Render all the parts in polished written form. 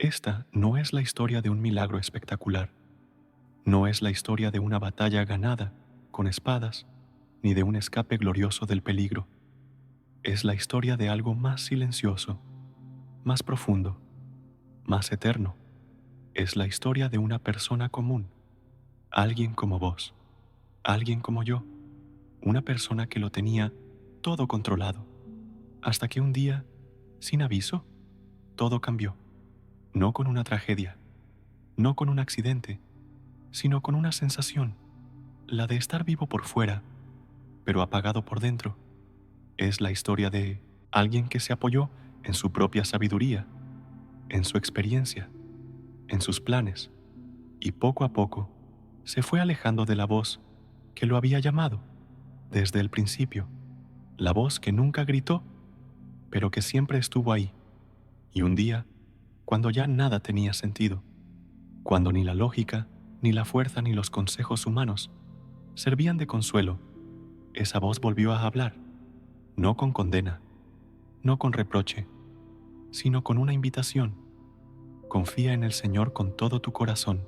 Esta no es la historia de un milagro espectacular, no es la historia de una batalla ganada con espadas, ni de un escape glorioso del peligro. Es la historia de algo más silencioso, más profundo, más eterno. Es la historia de una persona común, alguien como vos, alguien como yo, una persona que lo tenía todo controlado, hasta que un día, sin aviso, todo cambió. No con una tragedia, no con un accidente, sino con una sensación, la de estar vivo por fuera, pero apagado por dentro. Es la historia de alguien que se apoyó en su propia sabiduría, en su experiencia, en sus planes, y poco a poco se fue alejando de la voz que lo había llamado desde el principio, la voz que nunca gritó, pero que siempre estuvo ahí. Y un día, cuando ya nada tenía sentido, cuando ni la lógica, ni la fuerza, ni los consejos humanos servían de consuelo, esa voz volvió a hablar, no con condena, no con reproche, sino con una invitación. Confía en el Señor con todo tu corazón.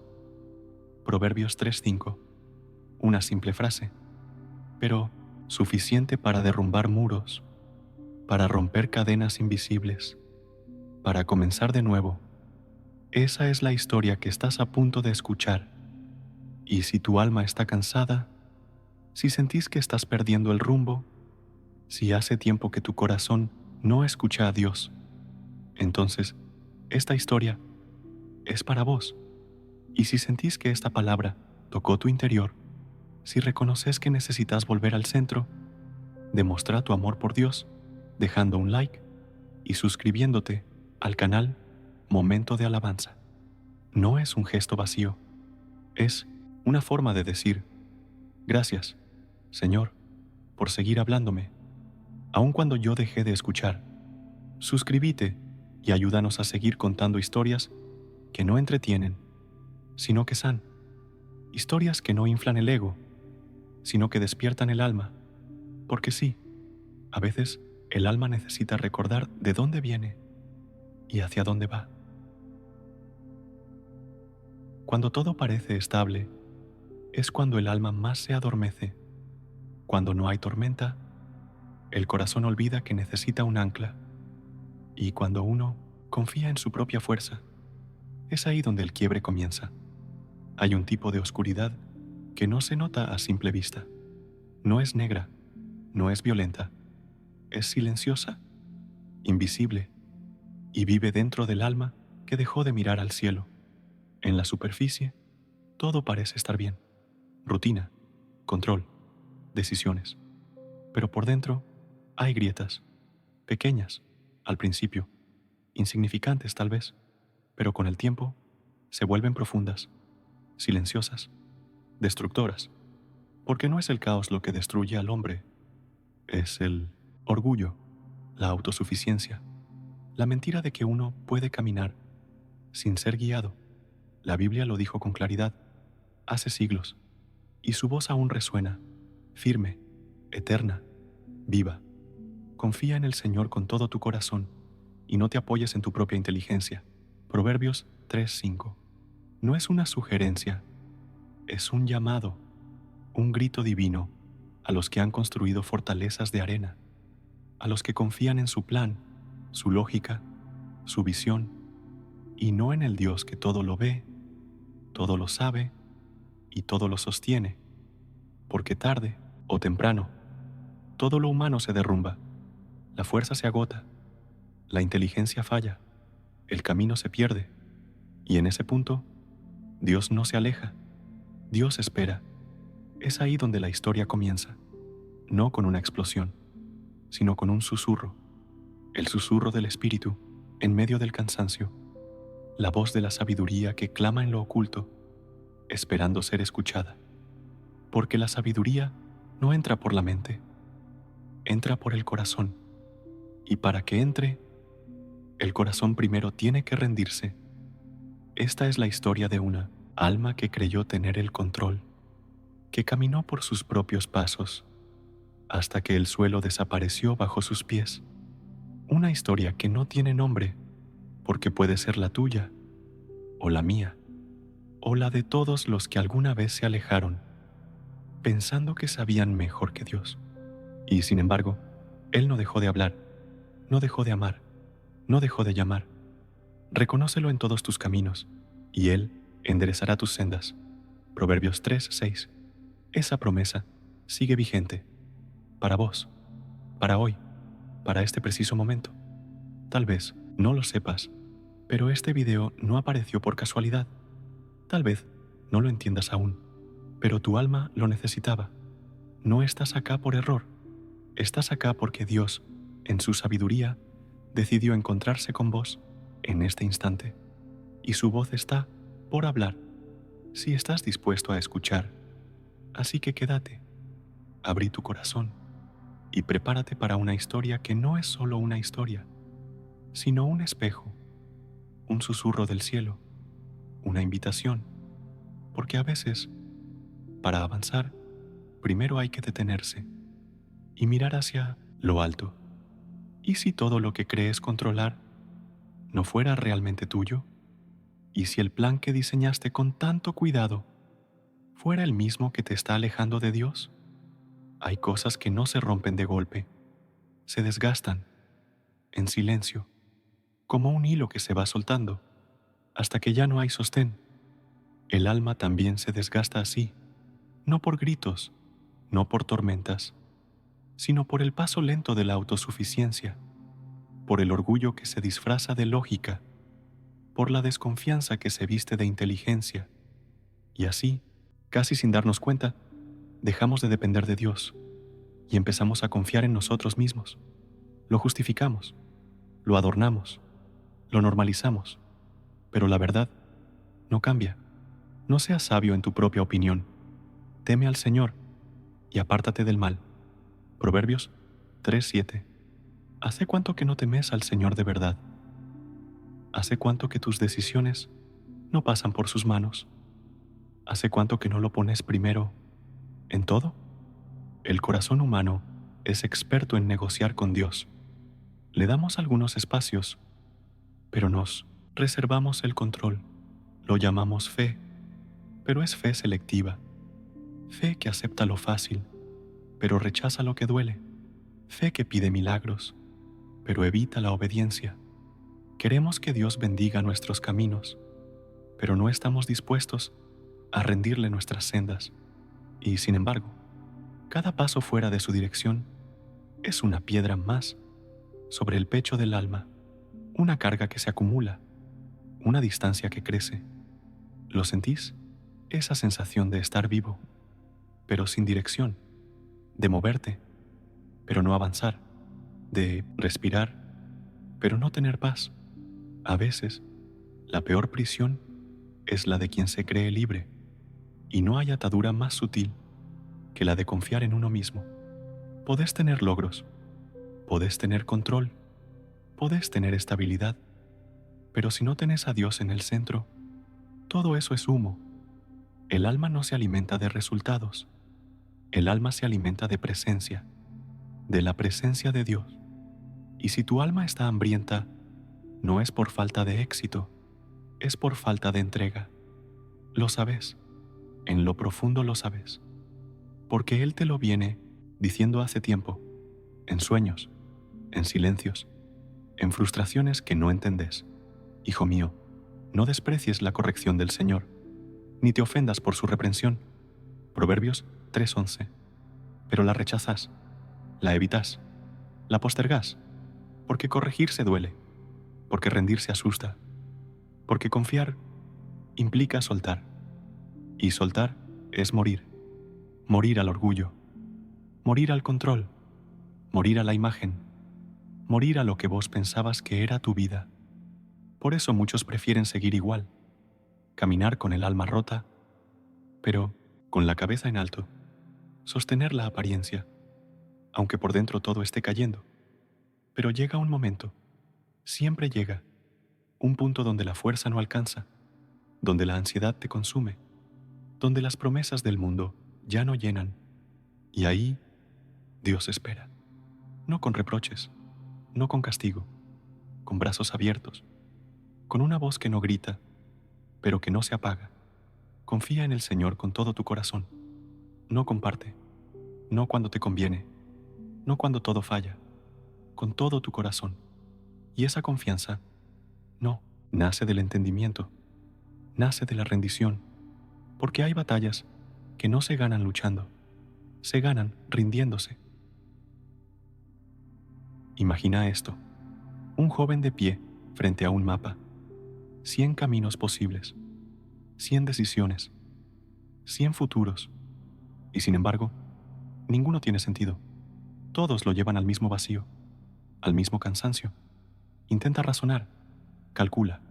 Proverbios 3:5. Una simple frase, pero suficiente para derrumbar muros, para romper cadenas invisibles, para comenzar de nuevo. Esa es la historia que estás a punto de escuchar. Y si tu alma está cansada, si sentís que estás perdiendo el rumbo, si hace tiempo que tu corazón no escucha a Dios, entonces esta historia es para vos. Y si sentís que esta palabra tocó tu interior, si reconoces que necesitas volver al centro, demostrar tu amor por Dios, dejando un like y suscribiéndote al canal Momento de Alabanza. No es un gesto vacío, es una forma de decir, gracias, Señor, por seguir hablándome, aun cuando yo dejé de escuchar. Suscríbete y ayúdanos a seguir contando historias que no entretienen, sino que san, historias que no inflan el ego, sino que despiertan el alma, porque sí, a veces el alma necesita recordar de dónde viene y hacia dónde va. Cuando todo parece estable, es cuando el alma más se adormece. Cuando no hay tormenta, el corazón olvida que necesita un ancla. Y cuando uno confía en su propia fuerza, es ahí donde el quiebre comienza. Hay un tipo de oscuridad que no se nota a simple vista. No es negra, no es violenta, es silenciosa, invisible, y vive dentro del alma que dejó de mirar al cielo. En la superficie, todo parece estar bien. Rutina, control, decisiones. Pero por dentro hay grietas, pequeñas, al principio, insignificantes tal vez, pero con el tiempo se vuelven profundas, silenciosas, destructoras, porque no es el caos lo que destruye al hombre, es el orgullo, la autosuficiencia, la mentira de que uno puede caminar sin ser guiado. La Biblia lo dijo con claridad hace siglos, y su voz aún resuena, firme, eterna, viva. Confía en el Señor con todo tu corazón y no te apoyes en tu propia inteligencia. Proverbios 3:5. No es una sugerencia, es un llamado, un grito divino a los que han construido fortalezas de arena, a los que confían en su plan, su lógica, su visión, y no en el Dios que todo lo ve, todo lo sabe y todo lo sostiene, porque tarde o temprano, todo lo humano se derrumba, la fuerza se agota, la inteligencia falla, el camino se pierde, y en ese punto, Dios no se aleja, Dios espera. Es ahí donde la historia comienza, no con una explosión, sino con un susurro, el susurro del espíritu en medio del cansancio, la voz de la sabiduría que clama en lo oculto, esperando ser escuchada. Porque la sabiduría no entra por la mente, entra por el corazón, y para que entre, el corazón primero tiene que rendirse. Esta es la historia de una alma que creyó tener el control, que caminó por sus propios pasos, hasta que el suelo desapareció bajo sus pies. Una historia que no tiene nombre, porque puede ser la tuya, o la mía, o la de todos los que alguna vez se alejaron, pensando que sabían mejor que Dios. Y sin embargo, Él no dejó de hablar, no dejó de amar, no dejó de llamar. Reconócelo en todos tus caminos, y Él enderezará tus sendas. Proverbios 3:6. Esa promesa sigue vigente para vos, para hoy, para este preciso momento. Tal vez no lo sepas, pero este video no apareció por casualidad. Tal vez no lo entiendas aún, pero tu alma lo necesitaba. No estás acá por error, estás acá porque Dios, en su sabiduría, decidió encontrarse con vos en este instante, y su voz está por hablar, si estás dispuesto a escuchar. Así que quédate, abrí tu corazón y prepárate para una historia que no es solo una historia, sino un espejo, un susurro del cielo, una invitación, porque a veces, para avanzar, primero hay que detenerse y mirar hacia lo alto. ¿Y si todo lo que crees controlar no fuera realmente tuyo? ¿Y si el plan que diseñaste con tanto cuidado fuera el mismo que te está alejando de Dios? Hay cosas que no se rompen de golpe, se desgastan, en silencio, como un hilo que se va soltando, hasta que ya no hay sostén. El alma también se desgasta así, no por gritos, no por tormentas, sino por el paso lento de la autosuficiencia, por el orgullo que se disfraza de lógica, por la desconfianza que se viste de inteligencia, y así, casi sin darnos cuenta, dejamos de depender de Dios y empezamos a confiar en nosotros mismos. Lo justificamos, lo adornamos, lo normalizamos, pero la verdad no cambia. No seas sabio en tu propia opinión. Teme al Señor y apártate del mal. Proverbios 3:7. ¿Hace cuánto que no temes al Señor de verdad? ¿Hace cuánto que tus decisiones no pasan por sus manos? ¿Hace cuánto que no lo pones primero en todo? El corazón humano es experto en negociar con Dios. Le damos algunos espacios, pero nos reservamos el control. Lo llamamos fe, pero es fe selectiva. Fe que acepta lo fácil, pero rechaza lo que duele. Fe que pide milagros, pero evita la obediencia. Queremos que Dios bendiga nuestros caminos, pero no estamos dispuestos a rendirle nuestras sendas. Y sin embargo, cada paso fuera de su dirección es una piedra más sobre el pecho del alma, una carga que se acumula, una distancia que crece. ¿Lo sentís? Esa sensación de estar vivo, pero sin dirección, de moverte, pero no avanzar, de respirar, pero no tener paz. A veces, la peor prisión es la de quien se cree libre, y no hay atadura más sutil que la de confiar en uno mismo. Podés tener logros, podés tener control, podés tener estabilidad, pero si no tenés a Dios en el centro, todo eso es humo. El alma no se alimenta de resultados, el alma se alimenta de presencia, de la presencia de Dios. Y si tu alma está hambrienta, no es por falta de éxito, es por falta de entrega. Lo sabes, en lo profundo lo sabes, porque Él te lo viene diciendo hace tiempo, en sueños, en silencios, en frustraciones que no entendés. Hijo mío, no desprecies la corrección del Señor, ni te ofendas por su reprensión. Proverbios 3:11. Pero la rechazás, la evitás, la postergás, porque corregirse duele, porque rendirse asusta, porque confiar implica soltar, y soltar es morir, morir al orgullo, morir al control, morir a la imagen, morir a lo que vos pensabas que era tu vida. Por eso muchos prefieren seguir igual, caminar con el alma rota, pero con la cabeza en alto, sostener la apariencia, aunque por dentro todo esté cayendo. Pero llega un momento, siempre llega, un punto donde la fuerza no alcanza, donde la ansiedad te consume, donde las promesas del mundo ya no llenan, y ahí Dios espera, no con reproches, no con castigo, con brazos abiertos, con una voz que no grita, pero que no se apaga. Confía en el Señor con todo tu corazón. No comparte, no cuando te conviene, no cuando todo falla, con todo tu corazón. Y esa confianza, no, nace del entendimiento, nace de la rendición, porque hay batallas que no se ganan luchando, se ganan rindiéndose. Imagina esto, un joven de pie frente a un mapa, 100 caminos posibles, 100 decisiones, 100 futuros, y sin embargo, ninguno tiene sentido. Todos lo llevan al mismo vacío, al mismo cansancio. Intenta razonar, calcula,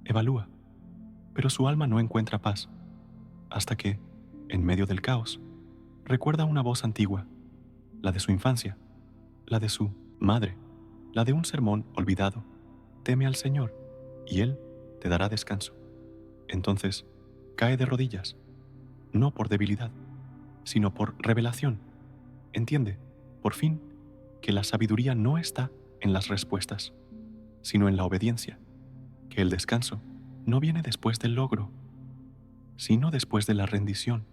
evalúa, pero su alma no encuentra paz, hasta que, en medio del caos, recuerda una voz antigua, la de su infancia, la de su madre, la de un sermón olvidado. Teme al Señor, y Él te dará descanso. Entonces, cae de rodillas, no por debilidad, sino por revelación. Entiende, por fin, que la sabiduría no está en las respuestas, sino en la obediencia, que el descanso no viene después del logro, sino después de la rendición,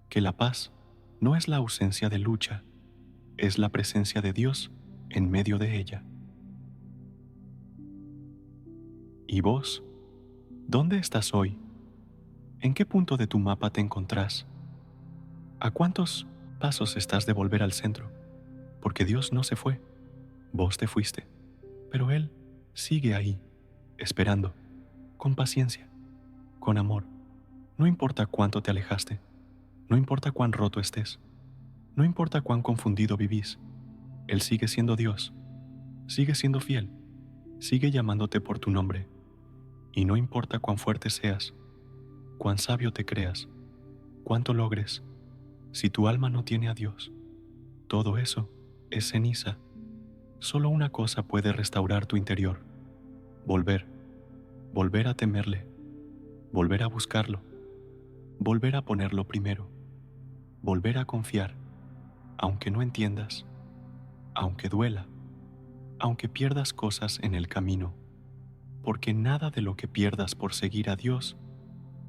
que la paz no es la ausencia de lucha, es la presencia de Dios en medio de ella. ¿Y vos? ¿Dónde estás hoy? ¿En qué punto de tu mapa te encontrás? ¿A cuántos pasos estás de volver al centro? Porque Dios no se fue, vos te fuiste, pero Él sigue ahí, esperando, con paciencia, con amor. No importa cuánto te alejaste, no importa cuán roto estés, no importa cuán confundido vivís, Él sigue siendo Dios, sigue siendo fiel, sigue llamándote por tu nombre. Y no importa cuán fuerte seas, cuán sabio te creas, cuánto logres, si tu alma no tiene a Dios, todo eso es ceniza. Solo una cosa puede restaurar tu interior: volver, volver a temerle, volver a buscarlo, volver a ponerlo primero, volver a confiar, aunque no entiendas, aunque duela, aunque pierdas cosas en el camino, porque nada de lo que pierdas por seguir a Dios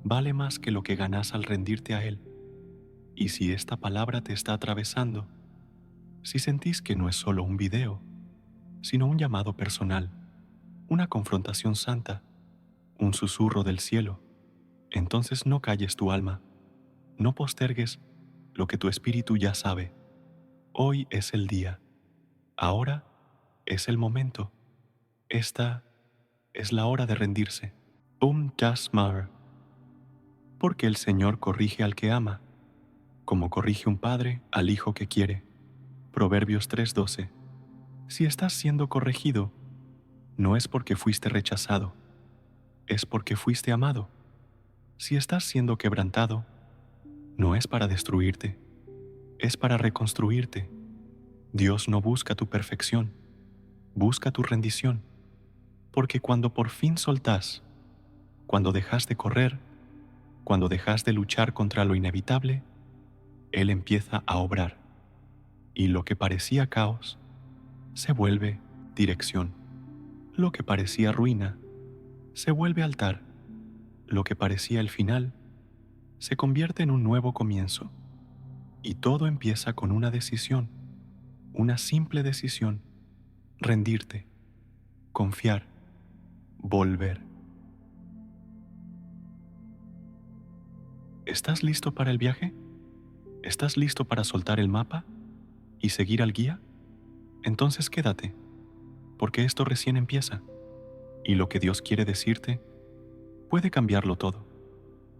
vale más que lo que ganas al rendirte a Él. Y si esta palabra te está atravesando, si sentís que no es solo un video, sino un llamado personal, una confrontación santa, un susurro del cielo, entonces no calles tu alma, no postergues lo que tu espíritu ya sabe. Hoy es el día, ahora es el momento, esta es la hora de rendirse. Das Mar, porque el Señor corrige al que ama, como corrige un padre al hijo que quiere. Proverbios 3:12. Si estás siendo corregido, no es porque fuiste rechazado, es porque fuiste amado. Si estás siendo quebrantado, no es para destruirte, es para reconstruirte. Dios no busca tu perfección, busca tu rendición, porque cuando por fin soltás, cuando dejas de correr, cuando dejas de luchar contra lo inevitable, Él empieza a obrar, y lo que parecía caos se vuelve dirección. Lo que parecía ruina se vuelve altar. Lo que parecía el final se convierte en un nuevo comienzo. Y todo empieza con una decisión, una simple decisión: rendirte, confiar, volver. ¿Estás listo para el viaje? ¿Estás listo para soltar el mapa y seguir al guía? Entonces quédate, porque esto recién empieza, y lo que Dios quiere decirte puede cambiarlo todo.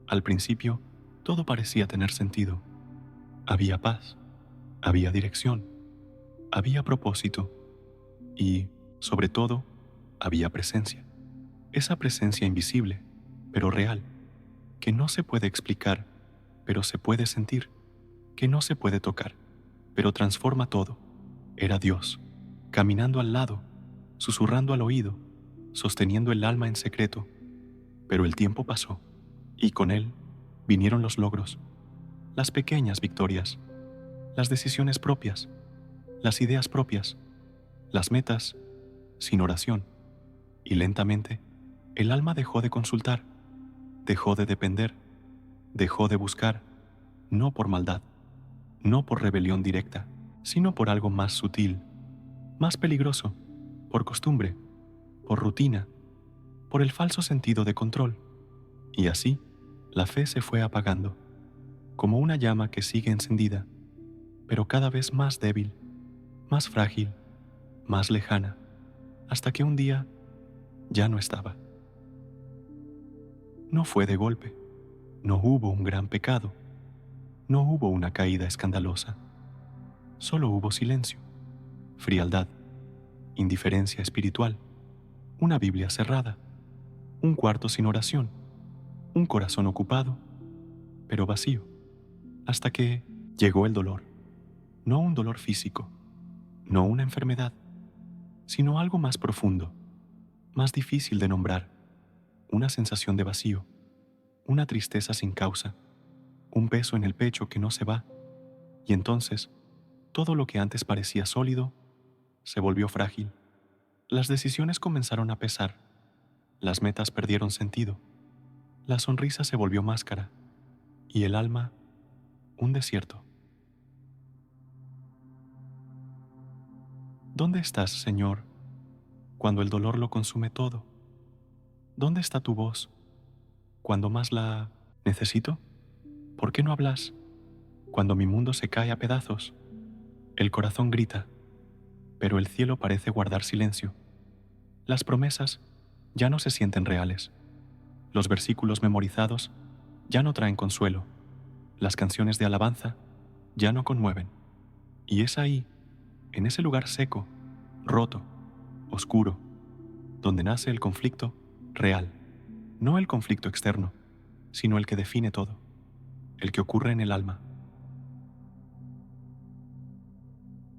Al principio, todo parecía tener sentido. Había paz, había dirección, había propósito y, sobre todo, había presencia. Esa presencia invisible, pero real, que no se puede explicar, pero se puede sentir, que no se puede tocar, pero transforma todo. Era Dios, caminando al lado, susurrando al oído, sosteniendo el alma en secreto. Pero el tiempo pasó, y con él vinieron los logros, las pequeñas victorias, las decisiones propias, las ideas propias, las metas, sin oración, y lentamente el alma dejó de consultar, Dejó de depender, dejó de buscar, no por maldad, no por rebelión directa, sino por algo más sutil, más peligroso, por costumbre, por rutina, por el falso sentido de control. Y así, la fe se fue apagando, como una llama que sigue encendida, pero cada vez más débil, más frágil, más lejana, hasta que un día ya no estaba. No fue de golpe, no hubo un gran pecado, no hubo una caída escandalosa, solo hubo silencio, frialdad, indiferencia espiritual, una Biblia cerrada, un cuarto sin oración, un corazón ocupado, pero vacío, hasta que llegó el dolor, no un dolor físico, no una enfermedad, sino algo más profundo, más difícil de nombrar, una sensación de vacío, una tristeza sin causa, un peso en el pecho que no se va, y entonces todo lo que antes parecía sólido se volvió frágil. Las decisiones comenzaron a pesar, las metas perdieron sentido, la sonrisa se volvió máscara y el alma un desierto. ¿Dónde estás, Señor, cuando el dolor lo consume todo? ¿Dónde está tu voz cuando más la necesito? ¿Por qué no hablas cuando mi mundo se cae a pedazos? El corazón grita, pero el cielo parece guardar silencio. Las promesas ya no se sienten reales. Los versículos memorizados ya no traen consuelo. Las canciones de alabanza ya no conmueven. Y es ahí, en ese lugar seco, roto, oscuro, donde nace el conflicto real. No el conflicto externo, sino el que define todo, el que ocurre en el alma.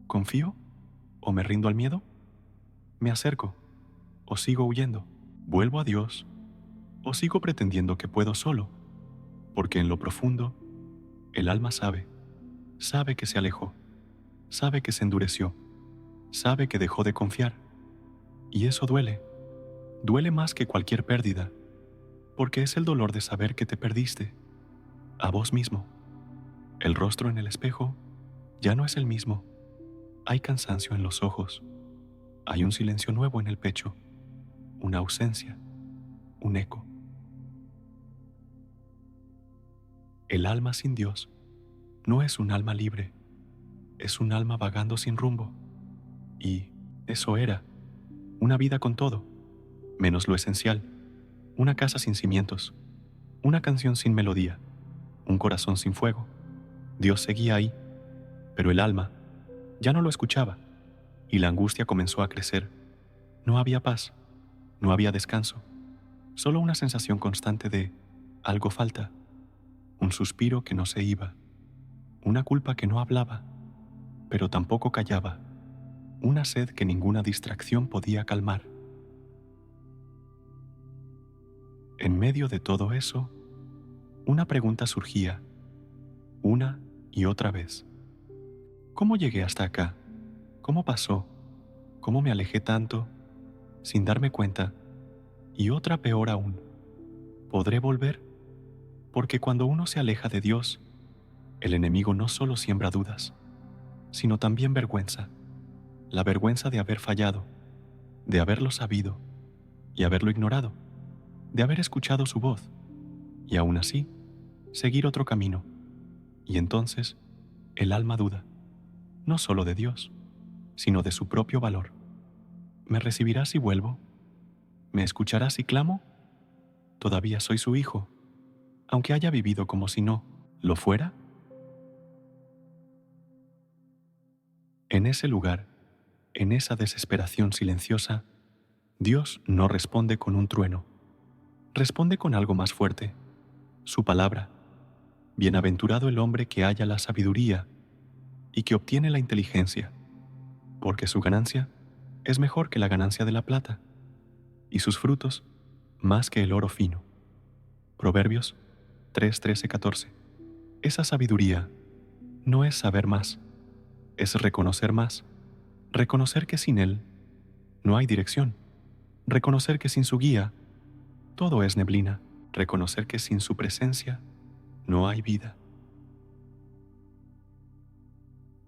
¿Confío o me rindo al miedo? ¿Me acerco o sigo huyendo? ¿Vuelvo a Dios o sigo pretendiendo que puedo solo? Porque en lo profundo, el alma sabe, sabe que se alejó, sabe que se endureció, sabe que dejó de confiar. Y eso duele, duele más que cualquier pérdida, porque es el dolor de saber que te perdiste, a vos mismo. El rostro en el espejo ya no es el mismo. Hay cansancio en los ojos, hay un silencio nuevo en el pecho, una ausencia, un eco. El alma sin Dios no es un alma libre, es un alma vagando sin rumbo. Y eso era, una vida con todo, menos lo esencial, una casa sin cimientos, una canción sin melodía, un corazón sin fuego. Dios seguía ahí, pero el alma ya no lo escuchaba, y la angustia comenzó a crecer. No había paz, no había descanso, solo una sensación constante de algo falta, un suspiro que no se iba, una culpa que no hablaba, pero tampoco callaba, una sed que ninguna distracción podía calmar. En medio de todo eso, una pregunta surgía, una y otra vez. ¿Cómo llegué hasta acá? ¿Cómo pasó? ¿Cómo me alejé tanto, sin darme cuenta? Y otra peor aún, ¿podré volver? Porque cuando uno se aleja de Dios, el enemigo no solo siembra dudas, sino también vergüenza. La vergüenza de haber fallado, de haberlo sabido y haberlo ignorado, de haber escuchado su voz y aún así seguir otro camino. Y entonces el alma duda, no solo de Dios, sino de su propio valor. ¿Me recibirá si vuelvo? ¿Me escuchará si clamo? Todavía soy su hijo, aunque haya vivido como si no lo fuera. En ese lugar, en esa desesperación silenciosa, Dios no responde con un trueno, responde con algo más fuerte, su palabra. Bienaventurado el hombre que halla la sabiduría y que obtiene la inteligencia, porque su ganancia es mejor que la ganancia de la plata, y sus frutos más que el oro fino. Proverbios 3:13-14. Esa sabiduría no es saber más, es reconocer más, reconocer que sin Él no hay dirección, reconocer que sin su guía todo es neblina, reconocer que sin su presencia no hay vida.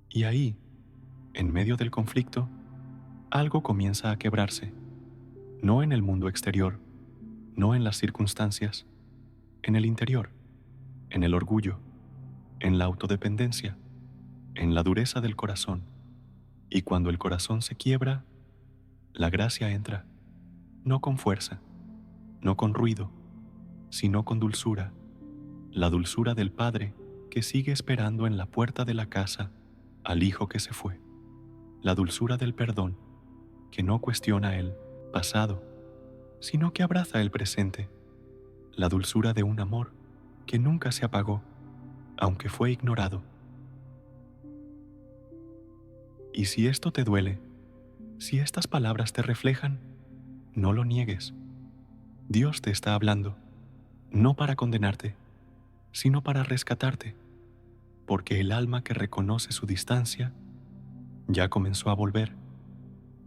Y ahí, en medio del conflicto, algo comienza a quebrarse, no en el mundo exterior, no en las circunstancias, en el interior, en el orgullo, en la autodependencia, en la dureza del corazón. Y cuando el corazón se quiebra, la gracia entra, no con fuerza, no con ruido, sino con dulzura, la dulzura del Padre que sigue esperando en la puerta de la casa al Hijo que se fue, la dulzura del perdón que no cuestiona el pasado, sino que abraza el presente, la dulzura de un amor que nunca se apagó, aunque fue ignorado. Y si esto te duele, si estas palabras te reflejan, no lo niegues. Dios te está hablando, no para condenarte, sino para rescatarte, porque el alma que reconoce su distancia ya comenzó a volver,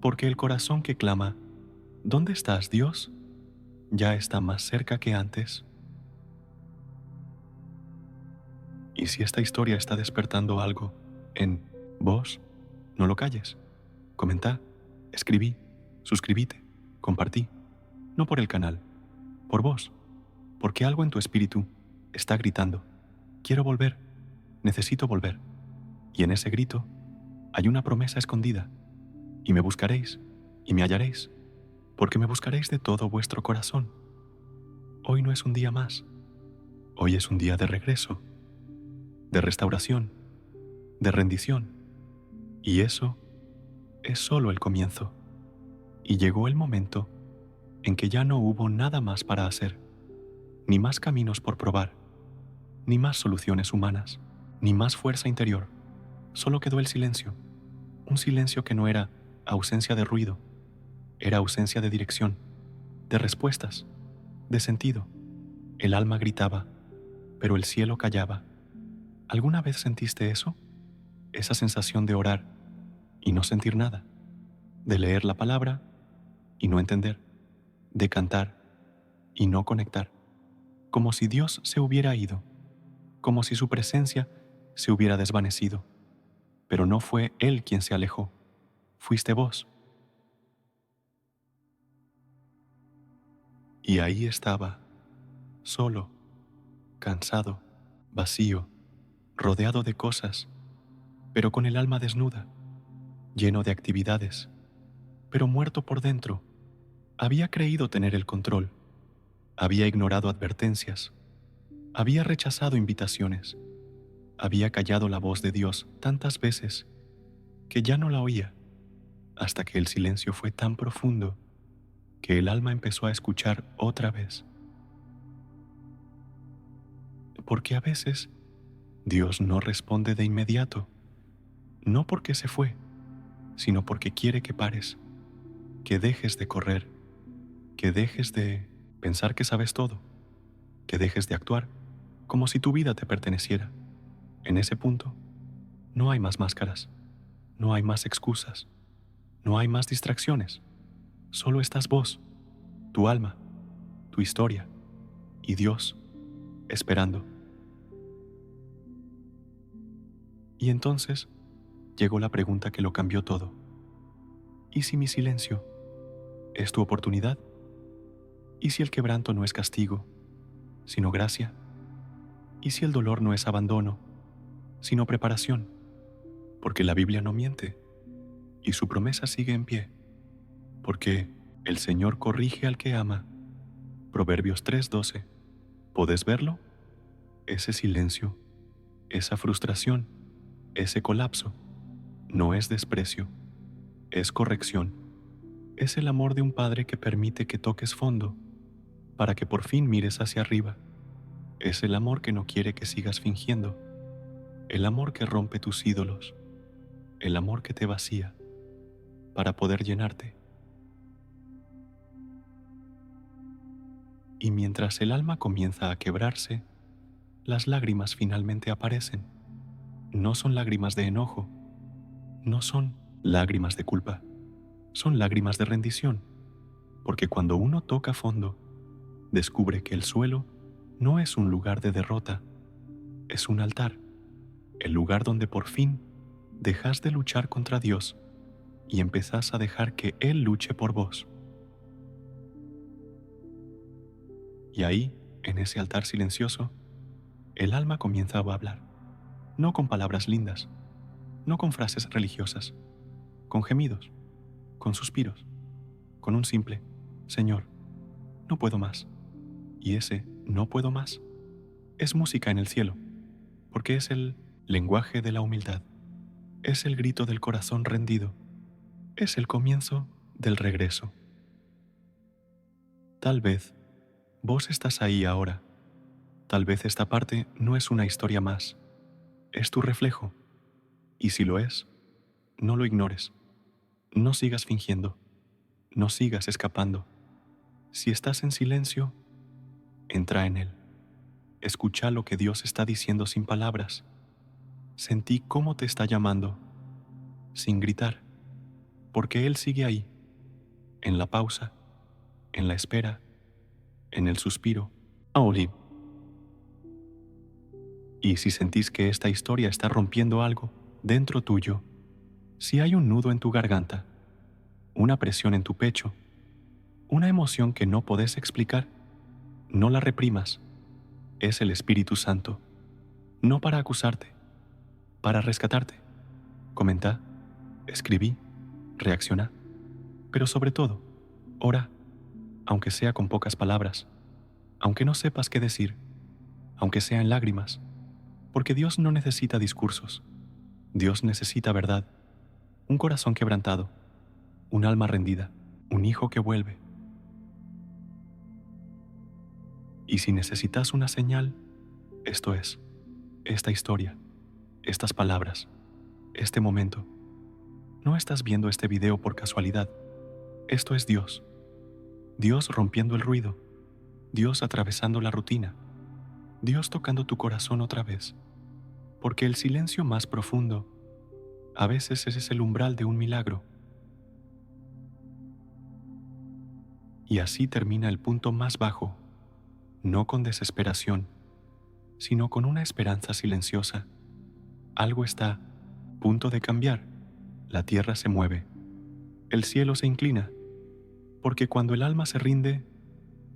porque el corazón que clama, ¿dónde estás, Dios?, ya está más cerca que antes. Y si esta historia está despertando algo en vos, no lo calles. Comenta, escribí, suscribite, compartí, no por el canal, por vos, porque algo en tu espíritu está gritando, quiero volver, necesito volver. Y en ese grito hay una promesa escondida, y me buscaréis, y me hallaréis, porque me buscaréis de todo vuestro corazón. Hoy no es un día más, hoy es un día de regreso, de restauración, de rendición, y eso es solo el comienzo. Y llegó el momento en que ya no hubo nada más para hacer, ni más caminos por probar, ni más soluciones humanas, ni más fuerza interior. Solo quedó el silencio, un silencio que no era ausencia de ruido, era ausencia de dirección, de respuestas, de sentido. El alma gritaba, pero el cielo callaba. ¿Alguna vez sentiste eso? Esa sensación de orar y no sentir nada, de leer la palabra y no entender, de cantar y no conectar, como si Dios se hubiera ido, como si su presencia se hubiera desvanecido. Pero no fue Él quien se alejó, fuiste vos. Y ahí estaba, solo, cansado, vacío, rodeado de cosas, pero con el alma desnuda, lleno de actividades, pero muerto por dentro. Había creído tener el control, había ignorado advertencias, había rechazado invitaciones, había callado la voz de Dios tantas veces que ya no la oía, hasta que el silencio fue tan profundo que el alma empezó a escuchar otra vez. Porque a veces Dios no responde de inmediato, no porque se fue, sino porque quiere que pares, que dejes de correr, que dejes de pensar que sabes todo, que dejes de actuar como si tu vida te perteneciera. En ese punto, no hay más máscaras, no hay más excusas, no hay más distracciones. Solo estás vos, tu alma, tu historia y Dios esperando. Y entonces llegó la pregunta que lo cambió todo. ¿Y si mi silencio es tu oportunidad? ¿Y si el quebranto no es castigo, sino gracia? ¿Y si el dolor no es abandono, sino preparación? Porque la Biblia no miente y su promesa sigue en pie. Porque el Señor corrige al que ama. Proverbios 3:12. ¿Podés verlo? Ese silencio, esa frustración, ese colapso, no es desprecio, es corrección. Es el amor de un padre que permite que toques fondo para que por fin mires hacia arriba. Es el amor que no quiere que sigas fingiendo, el amor que rompe tus ídolos, el amor que te vacía para poder llenarte. Y mientras el alma comienza a quebrarse, las lágrimas finalmente aparecen. No son lágrimas de enojo, no son lágrimas de culpa, son lágrimas de rendición, porque cuando uno toca fondo, descubre que el suelo no es un lugar de derrota, es un altar, el lugar donde por fin dejas de luchar contra Dios y empezás a dejar que Él luche por vos. Y ahí, en ese altar silencioso, el alma comienza a hablar, no con palabras lindas, no con frases religiosas, con gemidos, con suspiros, con un simple Señor, no puedo más. Y ese no puedo más es música en el cielo, porque es el lenguaje de la humildad, es el grito del corazón rendido, es el comienzo del regreso. Tal vez vos estás ahí ahora, tal vez esta parte no es una historia más, es tu reflejo, y si lo es, no lo ignores, no sigas fingiendo, no sigas escapando. Si estás en silencio, entra en él. Escucha lo que Dios está diciendo sin palabras. Sentí cómo te está llamando, sin gritar, porque Él sigue ahí, en la pausa, en la espera, en el suspiro. Aoli. Y si sentís que esta historia está rompiendo algo dentro tuyo, si hay un nudo en tu garganta, una presión en tu pecho, una emoción que no podés explicar, no la reprimas. Es el Espíritu Santo, no para acusarte, para rescatarte. Comenta, escribí, reacciona, pero sobre todo, ora, aunque sea con pocas palabras, aunque no sepas qué decir, aunque sea en lágrimas, porque Dios no necesita discursos, Dios necesita verdad, un corazón quebrantado, un alma rendida, un hijo que vuelve. Y si necesitas una señal, esto es, esta historia, estas palabras, este momento. No estás viendo este video por casualidad, esto es Dios. Dios rompiendo el ruido, Dios atravesando la rutina, Dios tocando tu corazón otra vez, porque el silencio más profundo a veces es el umbral de un milagro. Y así termina el punto más bajo, no con desesperación, sino con una esperanza silenciosa. Algo está a punto de cambiar, la tierra se mueve, el cielo se inclina, porque cuando el alma se rinde,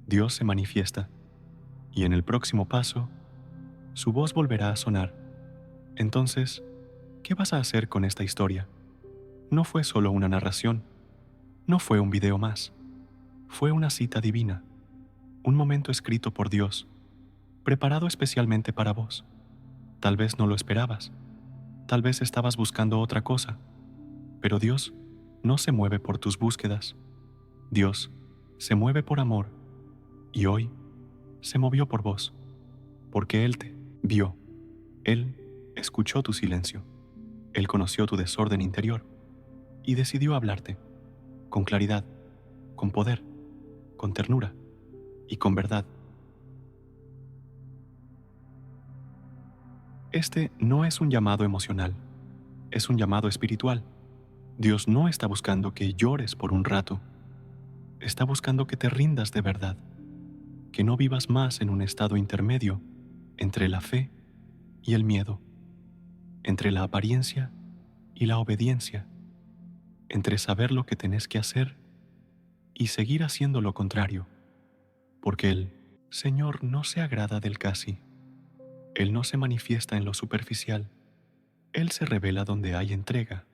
Dios se manifiesta, y en el próximo paso, su voz volverá a sonar. Entonces, ¿qué vas a hacer con esta historia? No fue solo una narración, no fue un video más, fue una cita divina, un momento escrito por Dios, preparado especialmente para vos. Tal vez no lo esperabas, tal vez estabas buscando otra cosa, pero Dios no se mueve por tus búsquedas. Dios se mueve por amor, y hoy se movió por vos, porque Él te vio, Él escuchó tu silencio, Él conoció tu desorden interior y decidió hablarte con claridad, con poder, con ternura y con verdad. Este no es un llamado emocional, es un llamado espiritual. Dios no está buscando que llores por un rato, está buscando que te rindas de verdad, que no vivas más en un estado intermedio entre la fe y el miedo, entre la apariencia y la obediencia, entre saber lo que tenés que hacer y seguir haciendo lo contrario, porque el Señor no se agrada del casi. Él no se manifiesta en lo superficial, Él se revela donde hay entrega,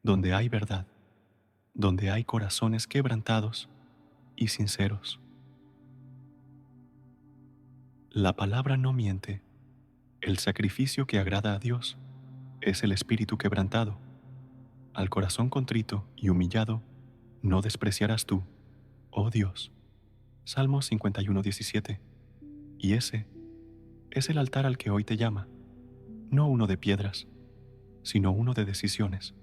donde hay verdad, donde hay corazones quebrantados y sinceros. La palabra no miente. El sacrificio que agrada a Dios es el espíritu quebrantado. Al corazón contrito y humillado no despreciarás tú, oh Dios. Salmo 51:17. Y ese es el altar al que hoy te llama, no uno de piedras, sino uno de decisiones.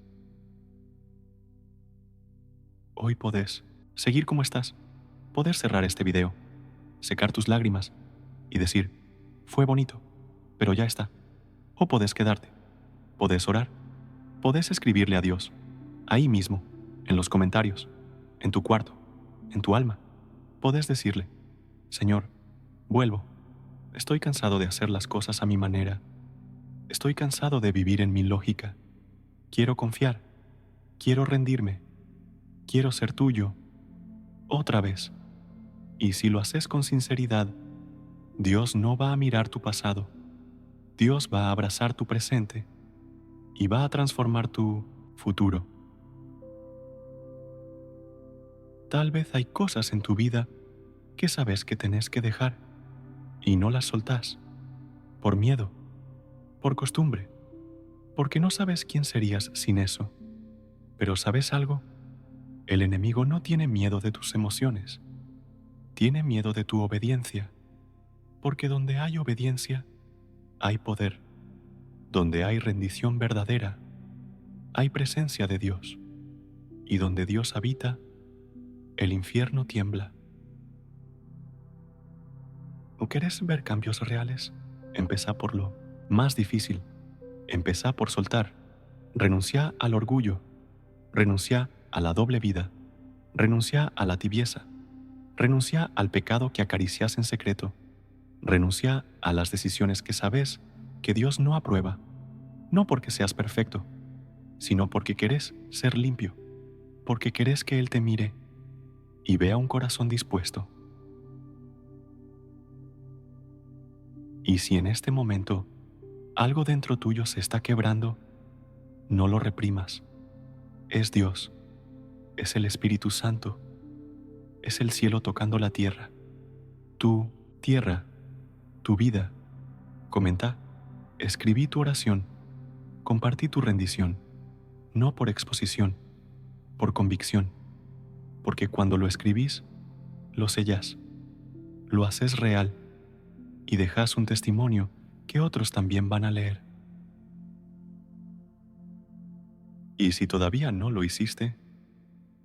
Hoy podés seguir como estás, poder cerrar este video, secar tus lágrimas y decir, fue bonito, pero ya está. O podés quedarte, podés orar, podés escribirle a Dios, ahí mismo, en los comentarios, en tu cuarto, en tu alma. Podés decirle, Señor, vuelvo. Estoy cansado de hacer las cosas a mi manera. Estoy cansado de vivir en mi lógica. Quiero confiar. Quiero rendirme. Quiero ser tuyo. Otra vez. Y si lo haces con sinceridad, Dios no va a mirar tu pasado. Dios va a abrazar tu presente y va a transformar tu futuro. Tal vez hay cosas en tu vida que sabes que tenés que dejar y no las soltás, por miedo, por costumbre, porque no sabes quién serías sin eso. Pero ¿sabes algo? El enemigo no tiene miedo de tus emociones, tiene miedo de tu obediencia, porque donde hay obediencia, hay poder. Donde hay rendición verdadera, hay presencia de Dios, y donde Dios habita, el infierno tiembla. ¿O querés ver cambios reales? Empezá por lo más difícil. Empezá por soltar. Renunciá al orgullo. Renunciá a la doble vida. Renunciá a la tibieza. Renunciá al pecado que acariciás en secreto. Renunciá a las decisiones que sabes que Dios no aprueba, no porque seas perfecto, sino porque querés ser limpio, porque querés que Él te mire y vea un corazón dispuesto. Y si en este momento algo dentro tuyo se está quebrando, no lo reprimas. Es Dios, es el Espíritu Santo, es el cielo tocando la tierra. Tu tierra, tu vida. Comenta, escribí tu oración, compartí tu rendición, no por exposición, por convicción, porque cuando lo escribís, lo sellás, lo haces real y dejas un testimonio que otros también van a leer. Y si todavía no lo hiciste,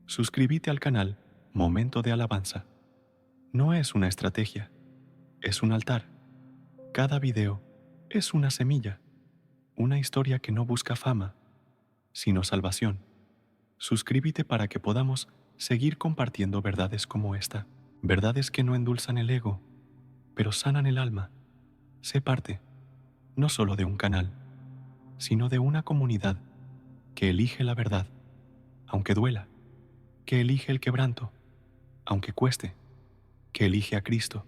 suscríbete al canal Momento de Alabanza. No es una estrategia, es un altar. Cada video es una semilla, una historia que no busca fama, sino salvación. Suscríbete para que podamos seguir compartiendo verdades como esta, verdades que no endulzan el ego, pero sanan el alma. Sé parte, no solo de un canal, sino de una comunidad que elige la verdad, aunque duela, que elige el quebranto, aunque cueste, que elige a Cristo,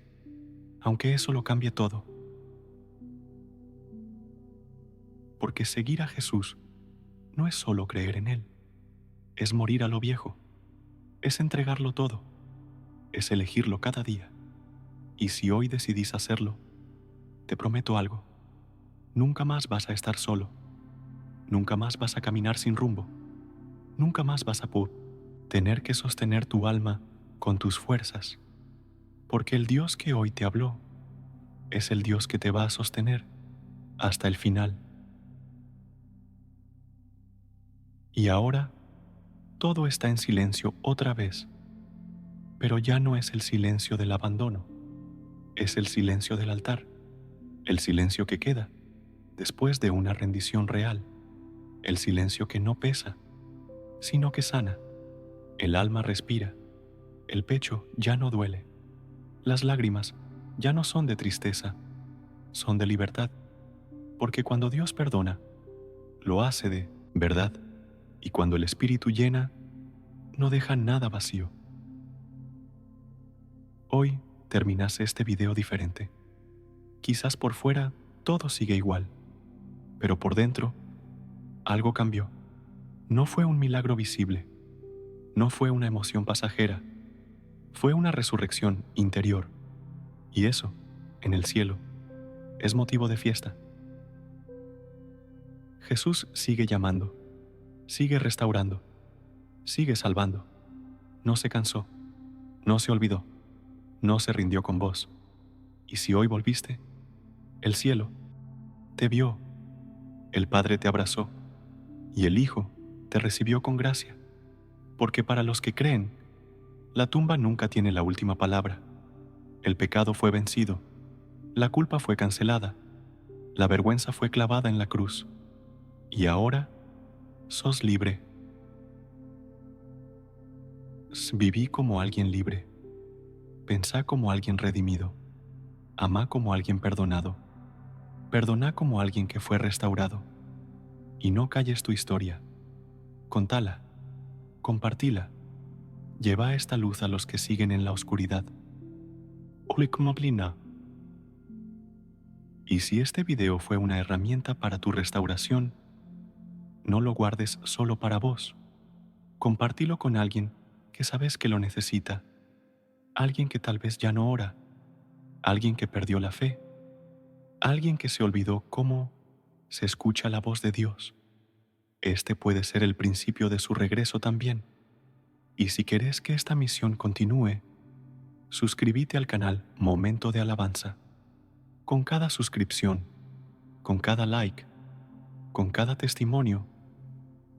aunque eso lo cambie todo. Porque seguir a Jesús no es solo creer en Él, es morir a lo viejo, es entregarlo todo, es elegirlo cada día. Y si hoy decidís hacerlo, te prometo algo, nunca más vas a estar solo, nunca más vas a caminar sin rumbo, nunca más vas a tener que sostener tu alma con tus fuerzas, porque el Dios que hoy te habló es el Dios que te va a sostener hasta el final. Y ahora, todo está en silencio otra vez, pero ya no es el silencio del abandono, es el silencio del altar, el silencio que queda después de una rendición real, el silencio que no pesa, sino que sana. El alma respira, el pecho ya no duele, las lágrimas ya no son de tristeza, son de libertad, porque cuando Dios perdona, lo hace de verdad, y cuando el Espíritu llena, no deja nada vacío. Hoy terminas este video diferente. Quizás por fuera todo sigue igual, pero por dentro algo cambió. No fue un milagro visible, no fue una emoción pasajera, fue una resurrección interior. Y eso, en el cielo, es motivo de fiesta. Jesús sigue llamando, sigue restaurando, sigue salvando. No se cansó, no se olvidó, no se rindió con vos. Y si hoy volviste, el cielo te vio, el Padre te abrazó y el Hijo te recibió con gracia, porque para los que creen, la tumba nunca tiene la última palabra. El pecado fue vencido, la culpa fue cancelada, la vergüenza fue clavada en la cruz, y ahora sos libre. Viví como alguien libre, Pensá como alguien redimido, amá como alguien perdonado, perdoná como alguien que fue restaurado. Y no calles tu historia, contala, compartila, lleva esta luz a los que siguen en la oscuridad. Olikmoblina. Y si este video fue una herramienta para tu restauración, no lo guardes solo para vos. Compartilo con alguien que sabes que lo necesita, alguien que tal vez ya no ora, alguien que perdió la fe, alguien que se olvidó cómo se escucha la voz de Dios. Este puede ser el principio de su regreso también. Y si querés que esta misión continúe, suscríbete al canal Momento de Alabanza. Con cada suscripción, con cada like, con cada testimonio,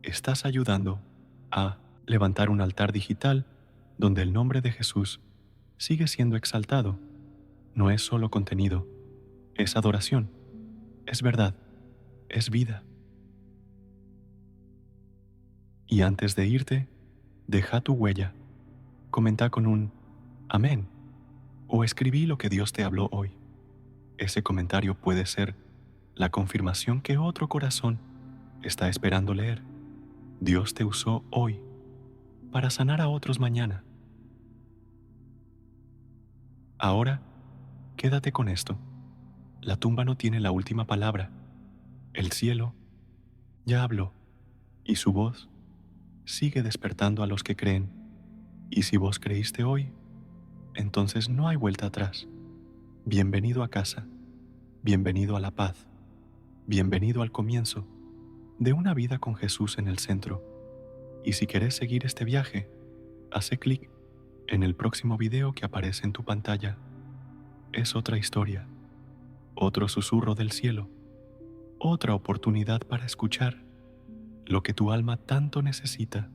estás ayudando a levantar un altar digital donde el nombre de Jesús sigue siendo exaltado. No es solo contenido, es adoración, es verdad, es vida. Y antes de irte, deja tu huella, comenta con un amén o escribí lo que Dios te habló hoy. Ese comentario puede ser la confirmación que otro corazón está esperando leer. Dios te usó hoy para sanar a otros mañana. Ahora, quédate con esto. La tumba no tiene la última palabra. El cielo ya habló y su voz sigue despertando a los que creen. Y si vos creíste hoy, entonces no hay vuelta atrás. Bienvenido a casa, bienvenido a la paz, bienvenido al comienzo de una vida con Jesús en el centro. Y si querés seguir este viaje, hace clic en el próximo video que aparece en tu pantalla. Es otra historia, otro susurro del cielo, otra oportunidad para escuchar lo que tu alma tanto necesita.